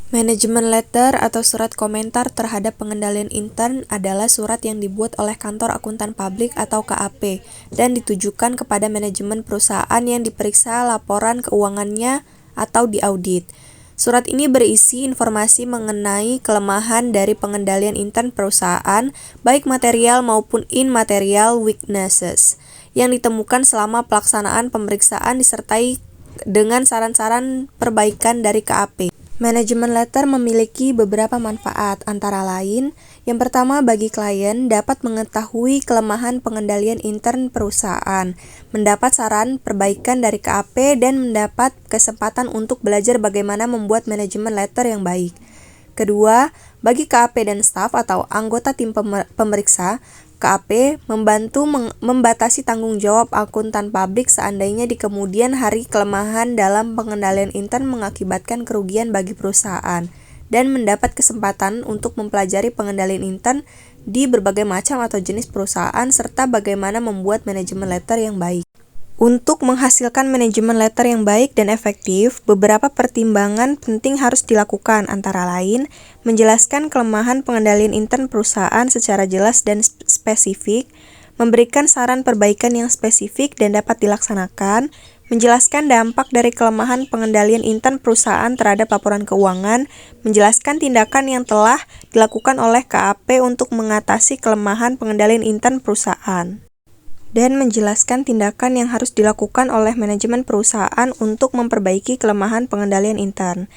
Manajemen letter atau surat komentar terhadap pengendalian intern adalah surat yang dibuat oleh Kantor Akuntan Publik atau KAP dan ditujukan kepada manajemen perusahaan yang diperiksa laporan keuangannya atau diaudit. Surat ini berisi informasi mengenai kelemahan dari pengendalian intern perusahaan, baik material maupun immaterial weaknesses, yang ditemukan selama pelaksanaan pemeriksaan disertai dengan saran-saran perbaikan dari KAP. Manajemen letter memiliki beberapa manfaat, antara lain, yang pertama bagi klien dapat mengetahui kelemahan pengendalian intern perusahaan, mendapat saran perbaikan dari KAP dan mendapat kesempatan untuk belajar bagaimana membuat manajemen letter yang baik. Kedua, bagi KAP dan staf atau anggota tim pemeriksa, KAP membantu membatasi tanggung jawab akuntan publik seandainya di kemudian hari kelemahan dalam pengendalian intern mengakibatkan kerugian bagi perusahaan, dan mendapat kesempatan untuk mempelajari pengendalian intern di berbagai macam atau jenis perusahaan serta bagaimana membuat manajemen letter yang baik. Untuk menghasilkan manajemen letter yang baik dan efektif, beberapa pertimbangan penting harus dilakukan, antara lain, menjelaskan kelemahan pengendalian intern perusahaan secara jelas dan spesifik, memberikan saran perbaikan yang spesifik dan dapat dilaksanakan, menjelaskan dampak dari kelemahan pengendalian intern perusahaan terhadap laporan keuangan, menjelaskan tindakan yang telah dilakukan oleh KAP untuk mengatasi kelemahan pengendalian intern perusahaan, dan menjelaskan tindakan yang harus dilakukan oleh manajemen perusahaan untuk memperbaiki kelemahan pengendalian intern,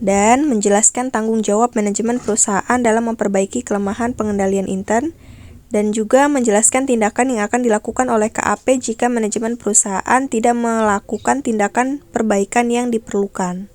dan menjelaskan tanggung jawab manajemen perusahaan dalam memperbaiki kelemahan pengendalian intern, dan juga menjelaskan tindakan yang akan dilakukan oleh KAP jika manajemen perusahaan tidak melakukan tindakan perbaikan yang diperlukan.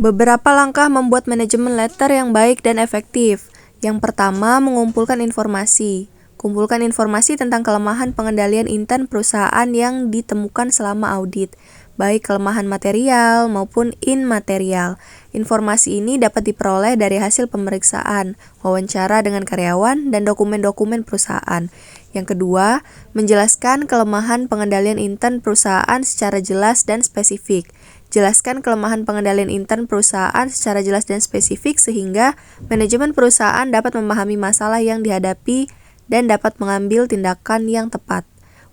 Beberapa langkah membuat manajemen letter yang baik dan efektif. Yang pertama, mengumpulkan informasi. Kumpulkan informasi tentang kelemahan pengendalian intern perusahaan yang ditemukan selama audit, baik kelemahan material maupun immaterial. Informasi ini dapat diperoleh dari hasil pemeriksaan, wawancara dengan karyawan, dan dokumen-dokumen perusahaan. Yang kedua, menjelaskan kelemahan pengendalian intern perusahaan secara jelas dan spesifik. Jelaskan kelemahan pengendalian intern perusahaan secara jelas dan spesifik sehingga manajemen perusahaan dapat memahami masalah yang dihadapi dan dapat mengambil tindakan yang tepat.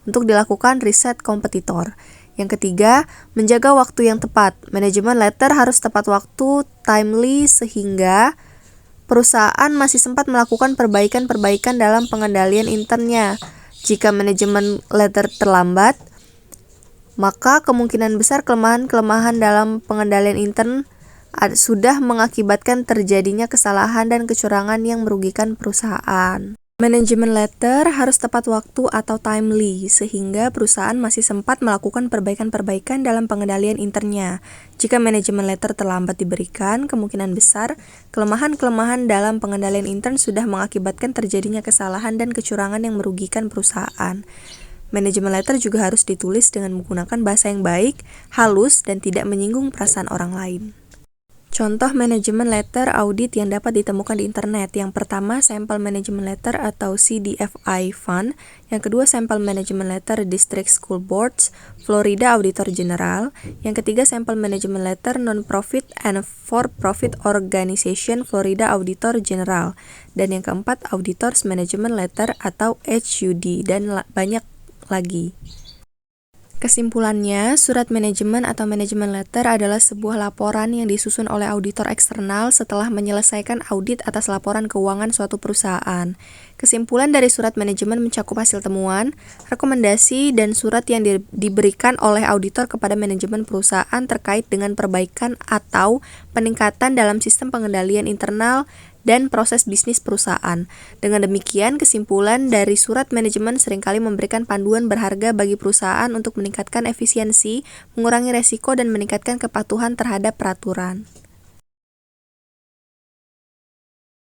Untuk dilakukan riset kompetitor. Yang ketiga, menjaga waktu yang tepat. Manajemen letter harus tepat waktu, timely, sehingga perusahaan masih sempat melakukan perbaikan-perbaikan dalam pengendalian internnya. Jika manajemen letter terlambat, maka kemungkinan besar kelemahan-kelemahan dalam pengendalian intern sudah mengakibatkan terjadinya kesalahan dan kecurangan yang merugikan perusahaan. Manajemen letter harus tepat waktu atau timely, sehingga perusahaan masih sempat melakukan perbaikan-perbaikan dalam pengendalian internnya. Jika manajemen letter terlambat diberikan, kemungkinan besar kelemahan-kelemahan dalam pengendalian intern sudah mengakibatkan terjadinya kesalahan dan kecurangan yang merugikan perusahaan. Manajemen letter juga harus ditulis dengan menggunakan bahasa yang baik, halus, dan tidak menyinggung perasaan orang lain. Contoh manajemen letter audit yang dapat ditemukan di internet. Yang pertama, sampel manajemen letter atau CDFI Fund. Yang kedua, sampel manajemen letter District School Boards, Florida Auditor General. Yang ketiga, sampel manajemen letter Non-Profit and For-Profit Organization, Florida Auditor General. Dan yang keempat, Auditors Management Letter atau HUD, dan banyak lagi. Kesimpulannya, surat manajemen atau manajemen letter adalah sebuah laporan yang disusun oleh auditor eksternal setelah menyelesaikan audit atas laporan keuangan suatu perusahaan. Kesimpulan dari surat manajemen mencakup hasil temuan, rekomendasi, dan surat yang diberikan oleh auditor kepada manajemen perusahaan terkait dengan perbaikan atau peningkatan dalam sistem pengendalian internal dan proses bisnis perusahaan. Dengan demikian, kesimpulan dari surat manajemen seringkali memberikan panduan berharga bagi perusahaan untuk meningkatkan efisiensi, mengurangi resiko, dan meningkatkan kepatuhan terhadap peraturan.